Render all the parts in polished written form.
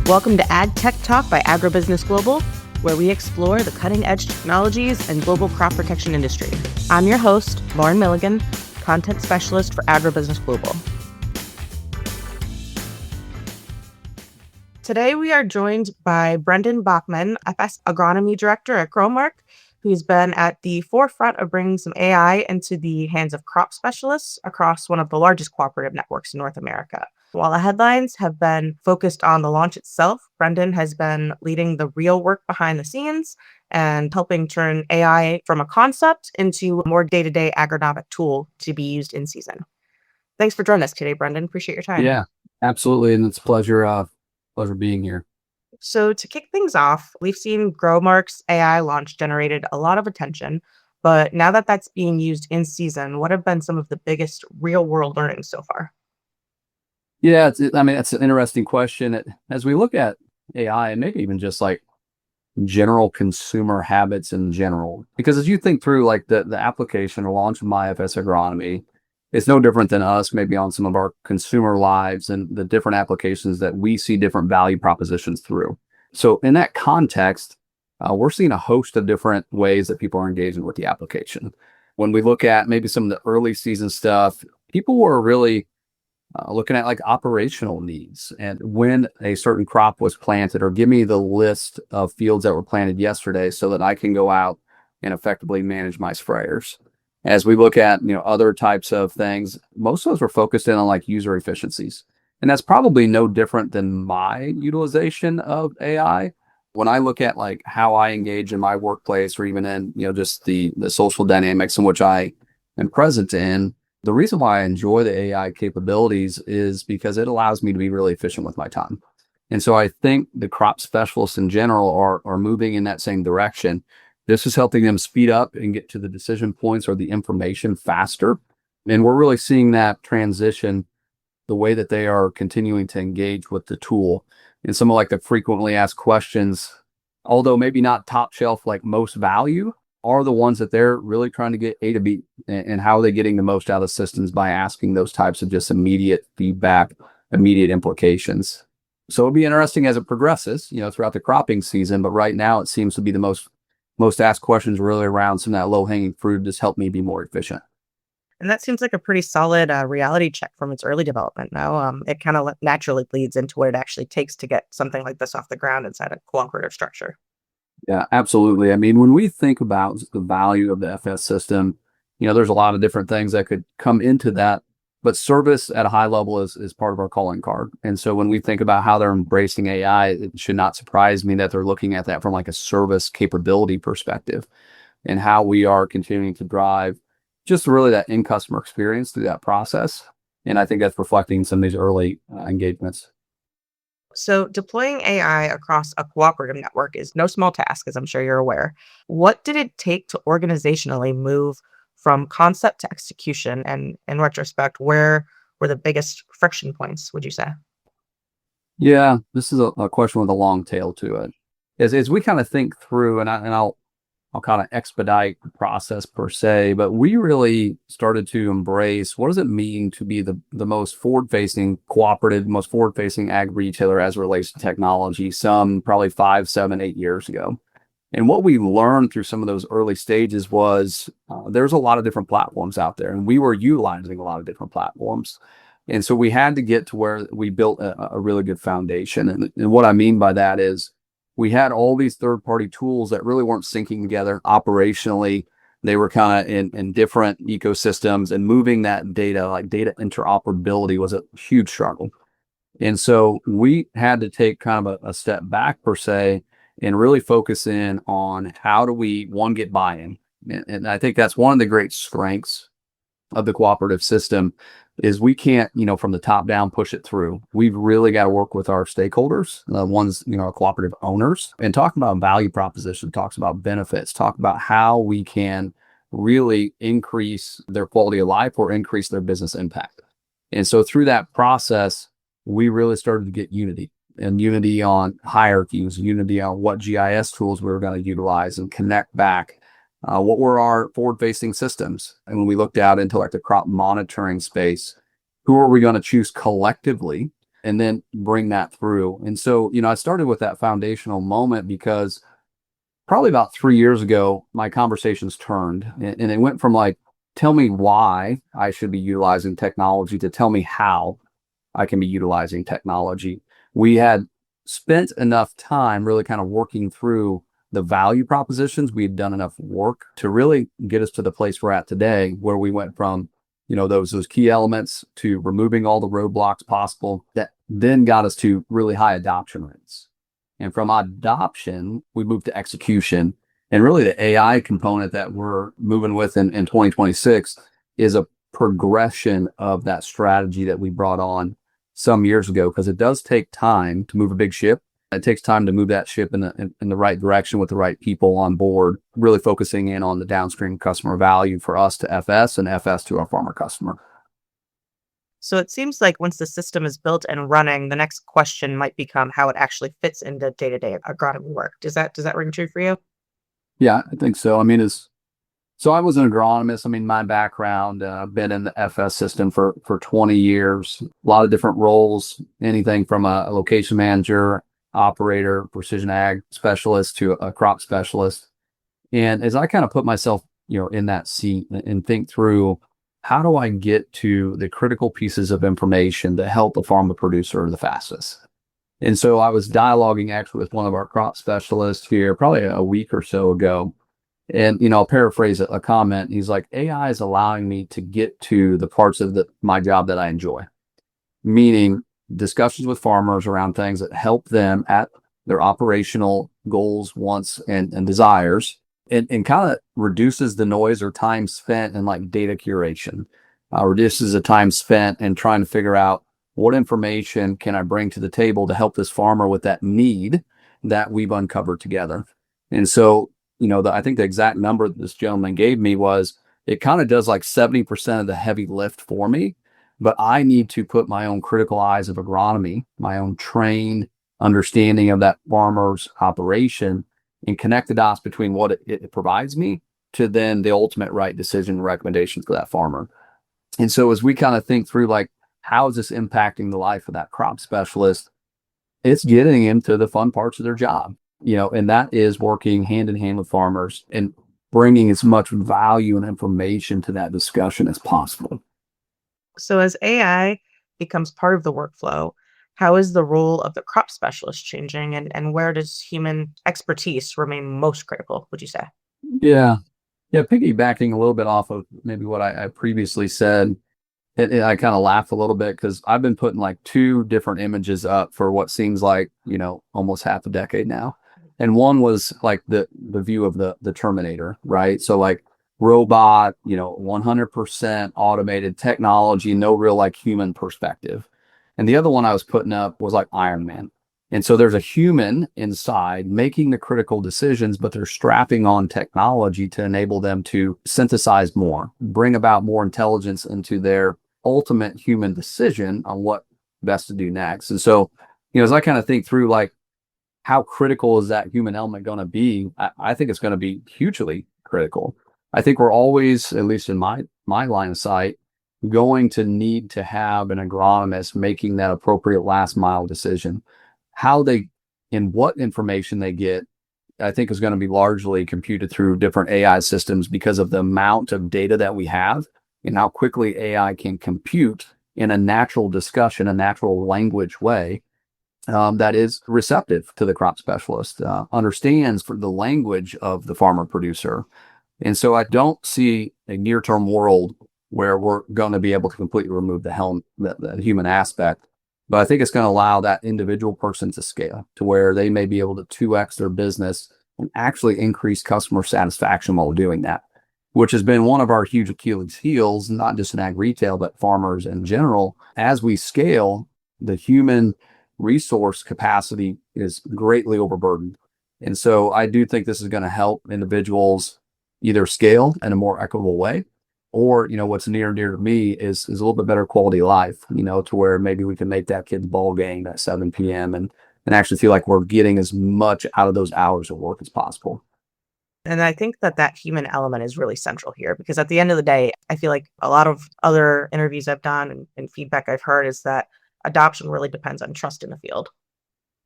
Welcome to Ag Tech Talk by Agribusiness Global, where we explore the cutting-edge technologies and global crop protection industry. I'm your host, Lauren Milligan, content specialist for Agribusiness Global. Today, we are joined by Brendan Bachman, FS Agronomy Director at Growmark, who's been at the forefront of bringing some AI into the hands of crop specialists across one of the largest cooperative networks in North America. While the headlines have been focused on the launch itself, Brendan has been leading the real work behind the scenes and helping turn AI from a concept into a more day-to-day agronomic tool to be used in season. Thanks for joining us today, Brendan. Appreciate your time. Yeah, absolutely. And it's a pleasure being here. So to kick things off, we've seen Growmark's AI launch generated a lot of attention, but now that that's being used in season, what have been some of the biggest real-world learnings so far? Yeah, that's an interesting question. As we look at AI and maybe even just like general consumer habits in general, because as you think through like the application or launch of MyFS Agronomy, it's no different than us maybe on some of our consumer lives and the different applications that we see different value propositions through. So in that context, we're seeing a host of different ways that people are engaging with the application. When we look at maybe some of the early season stuff, people were really looking at like operational needs and when a certain crop was planted, or give me the list of fields that were planted yesterday so that I can go out and effectively manage my sprayers. As we look at, other types of things, most of those were focused in on like user efficiencies. And that's probably no different than my utilization of AI. When I look at like how I engage in my workplace or even in, just the social dynamics in which I am present in, the reason why I enjoy the AI capabilities is because it allows me to be really efficient with my time. And so I think the crop specialists in general are moving in that same direction. This is helping them speed up and get to the decision points or the information faster. And we're really seeing that transition, the way that they are continuing to engage with the tool. And some of like the frequently asked questions, although maybe not top shelf like most value, are the ones that they're really trying to get A to B, and how are they getting the most out of systems by asking those types of just immediate feedback, immediate implications. So it'll be interesting as it progresses, throughout the cropping season. But right now it seems to be the most asked questions really around some of that low hanging fruit. Just help me be more efficient. And that seems like a pretty solid reality check from its early development now. It kind of naturally leads into what it actually takes to get something like this off the ground inside a cooperative structure. Yeah, absolutely. I mean, when we think about the value of the FS system, there's a lot of different things that could come into that, but service at a high level is part of our calling card. And so when we think about how they're embracing AI, it should not surprise me that they're looking at that from like a service capability perspective, and how we are continuing to drive just really that in customer experience through that process. And I think that's reflecting some of these early engagements. So, deploying AI across a cooperative network is no small task, as I'm sure you're aware. What did it take to organizationally move from concept to execution? And in retrospect, where were the biggest friction points, would you say? Yeah, this is a question with a long tail to it. As we kind of think through, I'll kind of expedite the process per se, but we really started to embrace what does it mean to be the most forward-facing cooperative, most forward-facing ag retailer as it relates to technology, some probably 5, 7, 8 years ago. And what we learned through some of those early stages was there's a lot of different platforms out there, and we were utilizing a lot of different platforms. And so we had to get to where we built a really good foundation. And what I mean by that is we had all these third-party tools that really weren't syncing together operationally. They were kind of in different ecosystems, and moving that data, like data interoperability, was a huge struggle. And so we had to take kind of a step back per se and really focus in on how do we, one, get buy-in. And I think that's one of the great strengths of the cooperative system is we can't, from the top down push it through. We've really got to work with our stakeholders, the ones, our cooperative owners, and talk about value proposition, talks about benefits, talk about how we can really increase their quality of life or increase their business impact. And so through that process, we really started to get unity, and unity on hierarchies, unity on what GIS tools we were going to utilize and connect back. What were our forward-facing systems? And when we looked out into like the crop monitoring space, who are we going to choose collectively and then bring that through. And so, I started with that foundational moment because probably about 3 years ago, my conversations turned and it went from like, tell me why I should be utilizing technology to tell me how I can be utilizing technology. We had spent enough time really kind of working through the value propositions. We had done enough work to really get us to the place we're at today, where we went from, those key elements to removing all the roadblocks possible that then got us to really high adoption rates. And from adoption, we moved to execution. And really the AI component that we're moving with in 2026 is a progression of that strategy that we brought on some years ago, because it does take time to move a big ship. It takes time to move that ship in the right direction with the right people on board, really focusing in on the downstream customer value for us to FS and FS to our farmer customer. So it seems like once the system is built and running, the next question might become how it actually fits into day-to-day agronomy work. Does that ring true for you? Yeah, I think so. So I was an agronomist. My background, I've been in the FS system for 20 years, a lot of different roles, anything from a location manager, operator, precision ag specialist to a crop specialist. And as I kind of put myself, in that seat and think through, how do I get to the critical pieces of information that help the farmer producer the fastest? And so I was dialoguing actually with one of our crop specialists here probably a week or so ago. And, I'll paraphrase a comment. He's like, AI is allowing me to get to the parts of my job that I enjoy, meaning discussions with farmers around things that help them at their operational goals, wants, and desires, and kind of reduces the noise or time spent in like data curation, reduces the time spent in trying to figure out what information can I bring to the table to help this farmer with that need that we've uncovered together. And so, I think the exact number this gentleman gave me was it kind of does like 70% of the heavy lift for me, but I need to put my own critical eyes of agronomy, my own trained understanding of that farmer's operation, and connect the dots between what it provides me to then the ultimate right decision recommendation for that farmer. And so as we kind of think through like, how is this impacting the life of that crop specialist? It's getting into the fun parts of their job, and that is working hand in hand with farmers and bringing as much value and information to that discussion as possible. So as AI becomes part of the workflow, how is the role of the crop specialist changing and where does human expertise remain most critical, would you say? Yeah. Yeah. Piggybacking a little bit off of maybe what I previously said, I kind of laugh a little bit because I've been putting like two different images up for what seems like, almost half a decade now. And one was like the view of the Terminator, right? So like robot, 100% automated technology, no real like human perspective. And the other one I was putting up was like Iron Man. And so there's a human inside making the critical decisions, but they're strapping on technology to enable them to synthesize more, bring about more intelligence into their ultimate human decision on what best to do next. And so, as I kind of think through like, how critical is that human element going to be? I think it's going to be hugely critical. I think we're always, at least in my line of sight, going to need to have an agronomist making that appropriate last mile decision. How they and what information they get, I think is going to be largely computed through different AI systems because of the amount of data that we have and how quickly AI can compute in a natural discussion, a natural language way that is receptive to the crop specialist, understands for the language of the farmer producer. And so I don't see a near-term world where we're going to be able to completely remove the human aspect. But I think it's going to allow that individual person to scale to where they may be able to 2x their business and actually increase customer satisfaction while doing that, which has been one of our huge Achilles heels, not just in ag retail, but farmers in general. As we scale, the human resource capacity is greatly overburdened. And so I do think this is going to help individuals either scale in a more equitable way, or, what's near and dear to me is a little bit better quality of life, to where maybe we can make that kid's ball game at 7 p.m. and actually feel like we're getting as much out of those hours of work as possible. And I think that human element is really central here because at the end of the day, I feel like a lot of other interviews I've done and feedback I've heard is that adoption really depends on trust in the field.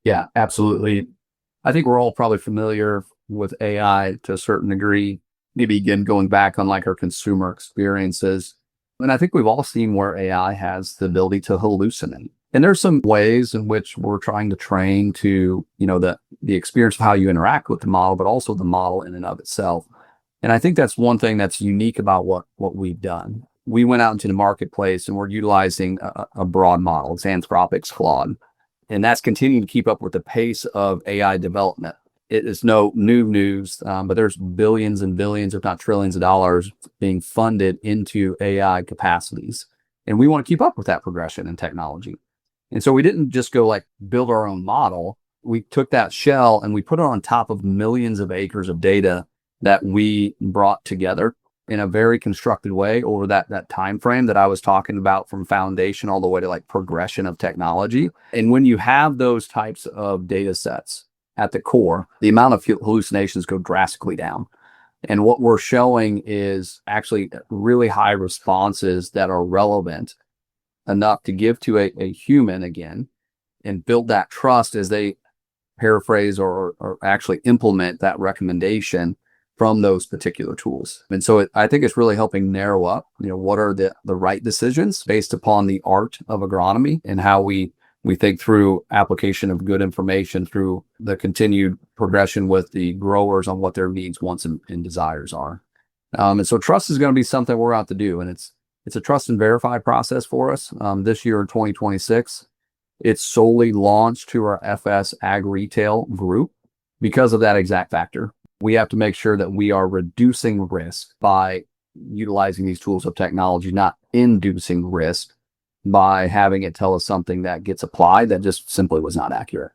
Yeah, absolutely. I think we're all probably familiar with AI to a certain degree, maybe again going back on like our consumer experiences. And I think we've all seen where AI has the ability to hallucinate. And there's some ways in which we're trying to train to, the experience of how you interact with the model, but also the model in and of itself. And I think that's one thing that's unique about what we've done. We went out into the marketplace and we're utilizing a broad model. It's Anthropic's Claude. And that's continuing to keep up with the pace of AI development. It is no new news, but there's billions and billions, if not trillions of dollars being funded into AI capacities. And we want to keep up with that progression in technology. And so we didn't just go like build our own model. We took that shell and we put it on top of millions of acres of data that we brought together in a very constructed way over that time frame that I was talking about, from foundation all the way to like progression of technology. And when you have those types of data sets at the core, the amount of hallucinations go drastically down. And what we're showing is actually really high responses that are relevant enough to give to a human again and build that trust as they paraphrase or actually implement that recommendation from those particular tools. And so I think it's really helping narrow up, what are the right decisions based upon the art of agronomy and how we think through application of good information through the continued progression with the growers on what their needs, wants, and desires are. And so trust is going to be something we're out to do. And it's a trust and verify process for us. This year in 2026, it's solely launched to our FS Ag Retail group because of that exact factor. We have to make sure that we are reducing risk by utilizing these tools of technology, not inducing risk by having it tell us something that gets applied that just simply was not accurate.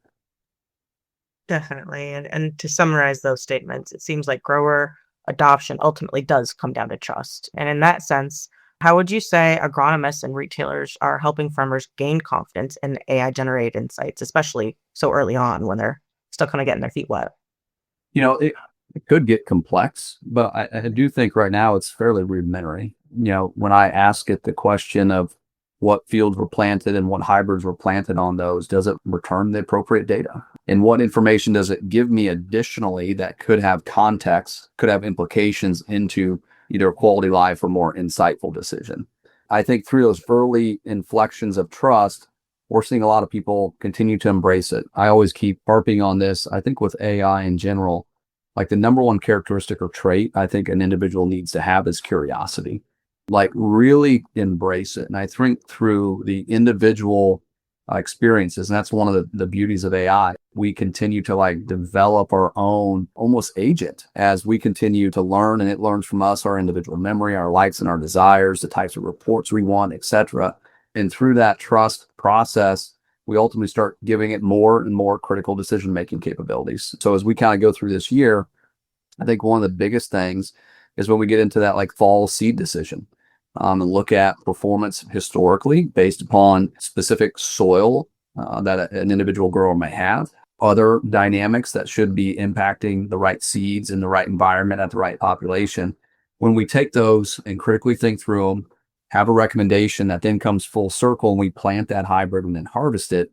Definitely. And to summarize those statements, it seems like grower adoption ultimately does come down to trust. And in that sense, how would you say agronomists and retailers are helping farmers gain confidence in AI generated insights, especially so early on when they're still kind of getting their feet wet? It could get complex, but I do think right now it's fairly rudimentary. When I ask it the question of what fields were planted and what hybrids were planted on those, does it return the appropriate data? And what information does it give me additionally that could have context, could have implications into either a quality life or more insightful decision? I think through those early inflections of trust, we're seeing a lot of people continue to embrace it. I always keep harping on this. I think with AI in general, like the number one characteristic or trait I think an individual needs to have is curiosity. Like really embrace it. And I think through the individual experiences, and that's one of the beauties of AI, we continue to like develop our own almost agent as we continue to learn, and it learns from us, our individual memory, our likes and our desires, the types of reports we want, etc. And through that trust process, we ultimately start giving it more and more critical decision-making capabilities. So as we kind of go through this year, I think one of the biggest things is when we get into that like fall seed decision, and look at performance historically based upon specific soil that an individual grower may have, other dynamics that should be impacting the right seeds in the right environment at the right population. When we take those and critically think through them, have a recommendation that then comes full circle and we plant that hybrid and then harvest it,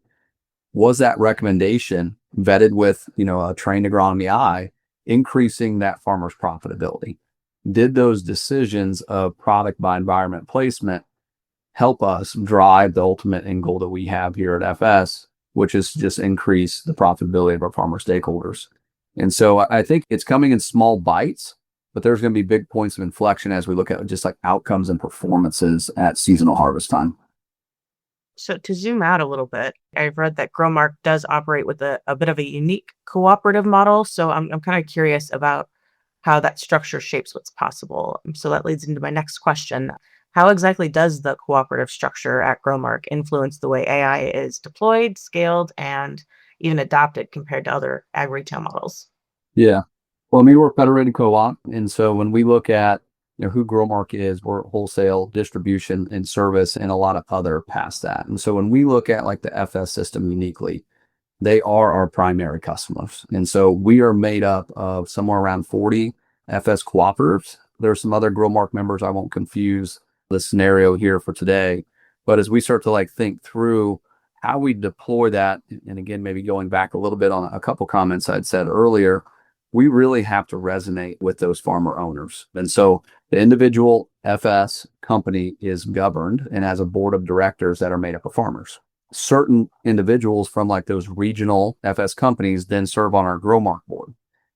was that recommendation vetted with, a trained agronomy eye, increasing that farmer's profitability? Did those decisions of product by environment placement help us drive the ultimate end goal that we have here at FS, which is just increase the profitability of our farmer stakeholders? And so I think it's coming in small bites, but there's going to be big points of inflection as we look at just like outcomes and performances at seasonal harvest time. So to zoom out a little bit, I've read that Growmark does operate with a bit of a unique cooperative model. So I'm kind of curious about how that structure shapes what's possible. So that leads into my next question. How exactly does the cooperative structure at Growmark influence the way AI is deployed, scaled, and even adopted compared to other ag retail models? Yeah. Well, I mean, we're a federated co-op. And so when we look at who Growmark is, we're wholesale, distribution, and service, and a lot of other past that. And so when we look at like the FS system uniquely, they are our primary customers. And so we are made up of somewhere around 40 FS cooperatives. There are some other Growmark members. I won't confuse the scenario here for today. But as we start to like think through how we deploy that, and again, maybe going back a little bit on a couple comments I'd said earlier, we really have to resonate with those farmer owners. And so the individual FS company is governed and has a board of directors that are made up of farmers. Certain individuals from like those regional FS companies then serve on our Growmark board.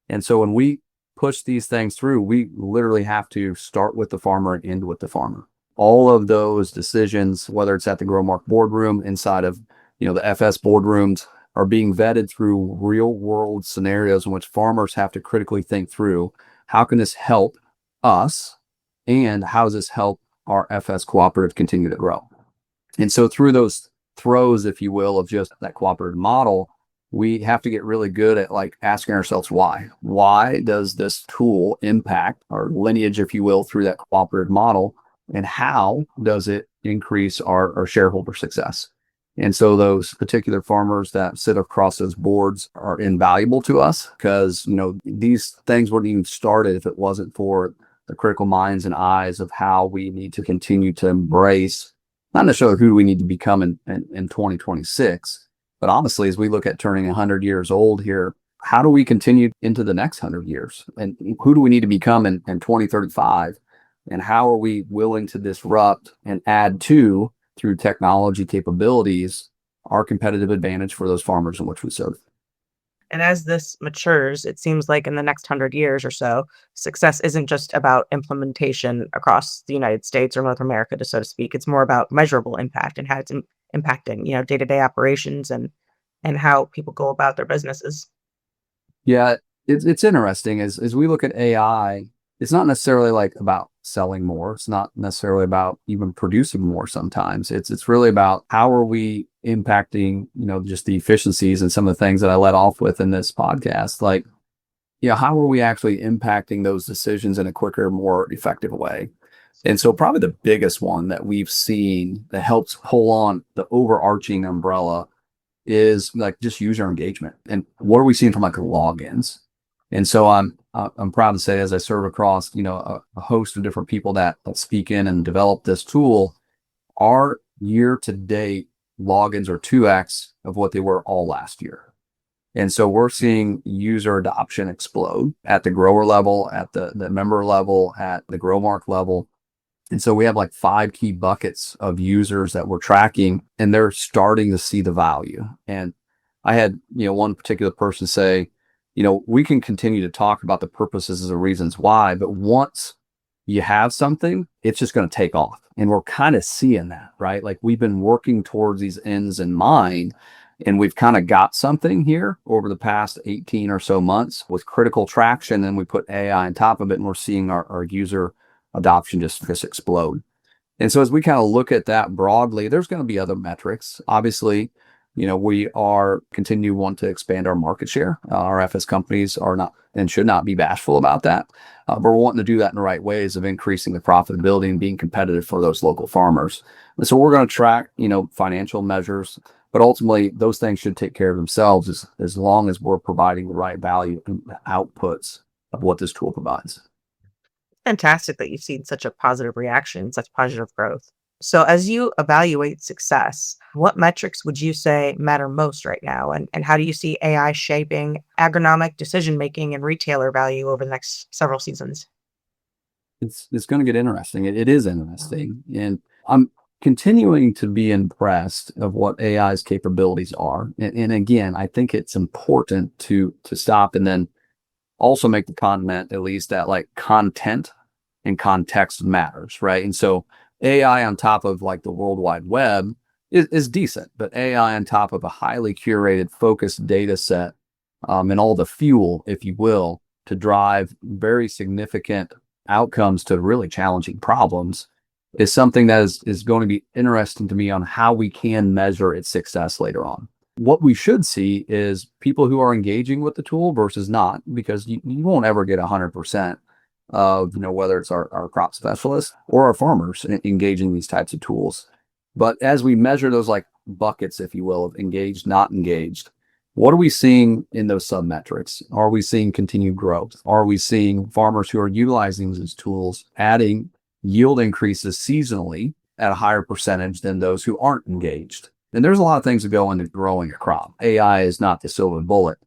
And so when we push these things through, we literally have to start with the farmer and end with the farmer. All of those decisions, whether it's at the Growmark boardroom, inside of the FS boardrooms, are being vetted through real world scenarios in which farmers have to critically think through, how can this help us, and how does this help our FS cooperative continue to grow? And so through those throws, if you will, of just that cooperative model, we have to get really good at like asking ourselves why does this tool impact our lineage, if you will, through that cooperative model, and how does it increase our shareholder success? And so those particular farmers that sit across those boards are invaluable to us, because these things wouldn't even started if it wasn't for the critical minds and eyes of how we need to continue to embrace, not necessarily who we need to become in 2026, but honestly, as we look at turning 100 years old here, how do we continue into the next 100 years? And who do we need to become in 2035? And how are we willing to disrupt and add to, through technology capabilities, our competitive advantage for those farmers in which we serve? And as this matures, it seems like in the next 100 years or so, success isn't just about implementation across the United States or North America, so to speak. It's more about measurable impact and how it's impacting, day-to-day operations and how people go about their businesses. Yeah, it's interesting as we look at AI. It's not necessarily like about selling more. It's not necessarily about even producing more. Sometimes it's really about how are we impacting, just the efficiencies and some of the things that I let off with in this podcast. Like, how are we actually impacting those decisions in a quicker, more effective way? And so probably the biggest one that we've seen that helps pull on the overarching umbrella is like just user engagement. And what are we seeing from like logins? And so I'm proud to say, as I serve across, a host of different people that speak in and develop this tool, our year to date logins are 2x of what they were all last year. And so we're seeing user adoption explode at the grower level, at the member level, at the Growmark level. And so we have like 5 key buckets of users that we're tracking, and they're starting to see the value. And I had, one particular person say, we can continue to talk about the purposes and the reasons why, but once you have something, it's just going to take off. And we're kind of seeing that, right? Like we've been working towards these ends in mind, and we've kind of got something here over the past 18 or so months with critical traction. And we put AI on top of it, and we're seeing our user adoption just explode. And so as we kind of look at that broadly, there's going to be other metrics. Obviously, we are continue want to expand our market share. Our FS companies are not and should not be bashful about that. But we're wanting to do that in the right ways of increasing the profitability and being competitive for those local farmers. And so we're going to track, financial measures, but ultimately those things should take care of themselves as long as we're providing the right value and outputs of what this tool provides. Fantastic that you've seen such a positive reaction, such positive growth. So as you evaluate success, what metrics would you say matter most right now? And how do you see AI shaping agronomic decision making and retailer value over the next several seasons? It's going to get interesting. It is interesting. And I'm continuing to be impressed of what AI's capabilities are. And again, I think it's important to stop and then also make the comment, at least, that like content and context matters, right? And so AI on top of like the World Wide Web is decent, but AI on top of a highly curated, focused data set and all the fuel, if you will, to drive very significant outcomes to really challenging problems is something that is going to be interesting to me on how we can measure its success later on. What we should see is people who are engaging with the tool versus not, because you won't ever get 100% of, whether it's our crop specialists or our farmers engaging these types of tools. But as we measure those like buckets, if you will, of engaged, not engaged, what are we seeing in those sub-metrics? Are we seeing continued growth? Are we seeing farmers who are utilizing these tools adding yield increases seasonally at a higher percentage than those who aren't engaged? And there's a lot of things that go into growing a crop. AI is not the silver bullet,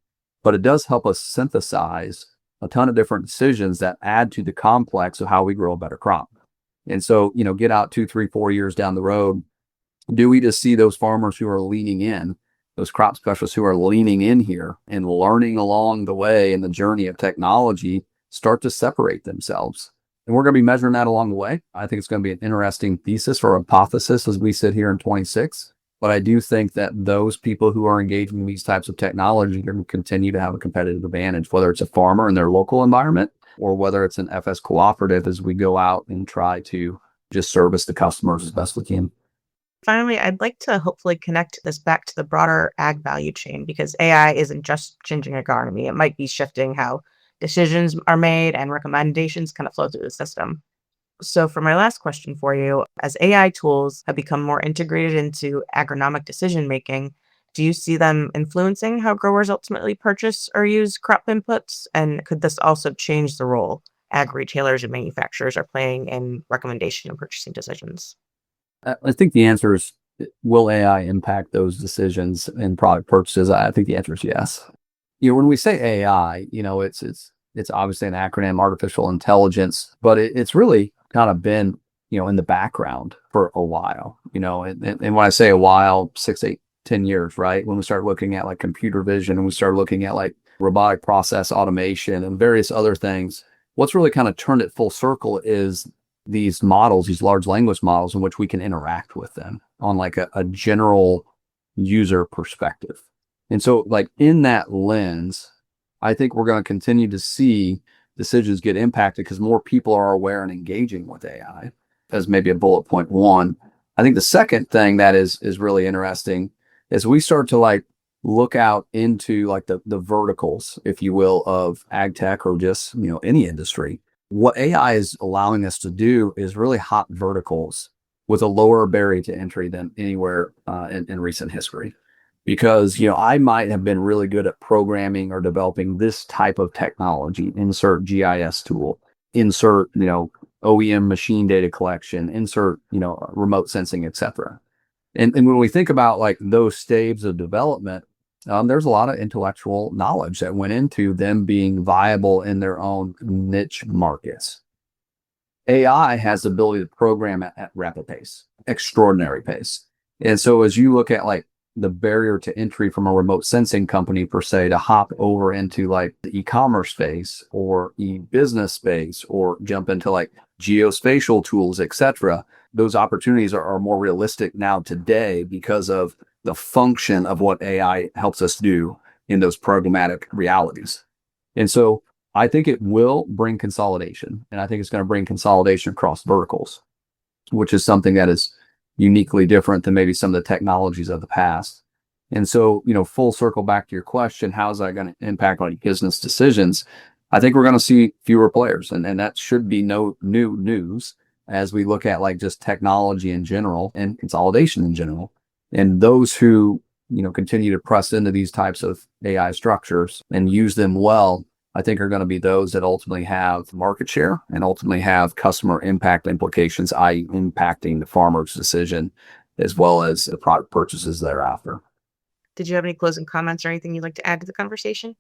but it does help us synthesize a ton of different decisions that add to the complex of how we grow a better crop. And so, get out 2, 3, 4 years down the road. Do we just see those farmers who are leaning in, those crop specialists who are leaning in here and learning along the way in the journey of technology start to separate themselves? And we're going to be measuring that along the way. I think it's going to be an interesting thesis or hypothesis as we sit here in 26. But I do think that those people who are engaging in these types of technology are going to continue to have a competitive advantage, whether it's a farmer in their local environment or whether it's an FS cooperative as we go out and try to just service the customers as best we can. Finally, I'd like to hopefully connect this back to the broader ag value chain because AI isn't just changing agronomy. It might be shifting how decisions are made and recommendations kind of flow through the system. So, for my last question for you, as AI tools have become more integrated into agronomic decision making, do you see them influencing how growers ultimately purchase or use crop inputs? And could this also change the role ag retailers and manufacturers are playing in recommendation and purchasing decisions? I think the answer is, will AI impact those decisions and product purchases? I think the answer is yes. When we say AI, it's obviously an acronym, artificial intelligence, but it's really kind of been, in the background for a while, and when I say a while, 6, 8, 10 years, right? When we start looking at like computer vision and we start looking at like robotic process automation and various other things, what's really kind of turned it full circle is these models, these large language models in which we can interact with them on like a general user perspective. And so like in that lens, I think we're going to continue to see decisions get impacted because more people are aware and engaging with AI as maybe a bullet point one. I think the second thing that is really interesting is we start to like look out into like the verticals, if you will, of ag tech or just, any industry. What AI is allowing us to do is really hot verticals with a lower barrier to entry than anywhere in recent history. Because, I might have been really good at programming or developing this type of technology, insert GIS tool, insert, OEM machine data collection, insert, remote sensing, etc. And when we think about like those stages of development, there's a lot of intellectual knowledge that went into them being viable in their own niche markets. AI has the ability to program at rapid pace, extraordinary pace. And so as you look at like the barrier to entry from a remote sensing company per se to hop over into like the e-commerce space or e-business space or jump into like geospatial tools, etc., those opportunities are more realistic now today because of the function of what AI helps us do in those programmatic realities. And so I think it will bring consolidation, and I think it's going to bring consolidation across verticals, which is something that is uniquely different than maybe some of the technologies of the past. And so, full circle back to your question, how is that going to impact on business decisions? I think we're going to see fewer players, and that should be no new news as we look at like just technology in general and consolidation in general. And those who, continue to press into these types of AI structures and use them well, I think are going to be those that ultimately have market share and ultimately have customer impact implications, i.e. impacting the farmer's decision as well as the product purchases thereafter. Did you have any closing comments or anything you'd like to add to the conversation?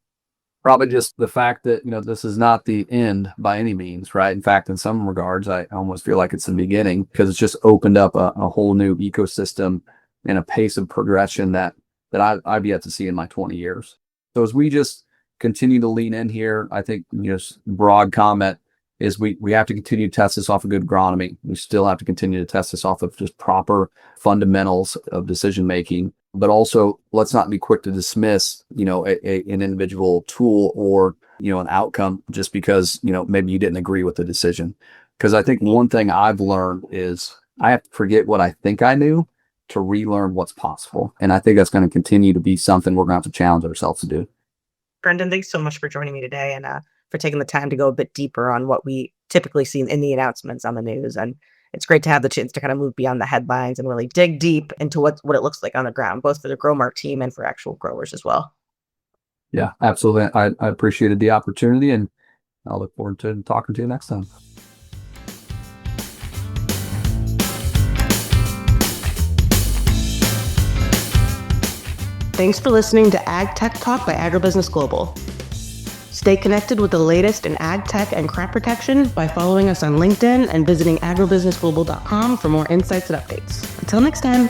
Probably just the fact that, this is not the end by any means, right? In fact, in some regards, I almost feel like it's the beginning because it's just opened up a whole new ecosystem and a pace of progression that I've yet to see in my 20 years. So as we just continue to lean in here, I think, broad comment is we have to continue to test this off of good agronomy. We still have to continue to test this off of just proper fundamentals of decision making. But also, let's not be quick to dismiss, an individual tool or, an outcome just because, maybe you didn't agree with the decision. Because I think one thing I've learned is I have to forget what I think I knew to relearn what's possible. And I think that's going to continue to be something we're going to have to challenge ourselves to do. Brendan, thanks so much for joining me today and for taking the time to go a bit deeper on what we typically see in the announcements on the news. And it's great to have the chance to kind of move beyond the headlines and really dig deep into what it looks like on the ground, both for the Growmark team and for actual growers as well. Yeah, absolutely. I appreciated the opportunity, and I'll look forward to talking to you next time. Thanks for listening to Ag Tech Talk by Agribusiness Global. Stay connected with the latest in ag tech and crop protection by following us on LinkedIn and visiting agribusinessglobal.com for more insights and updates. Until next time.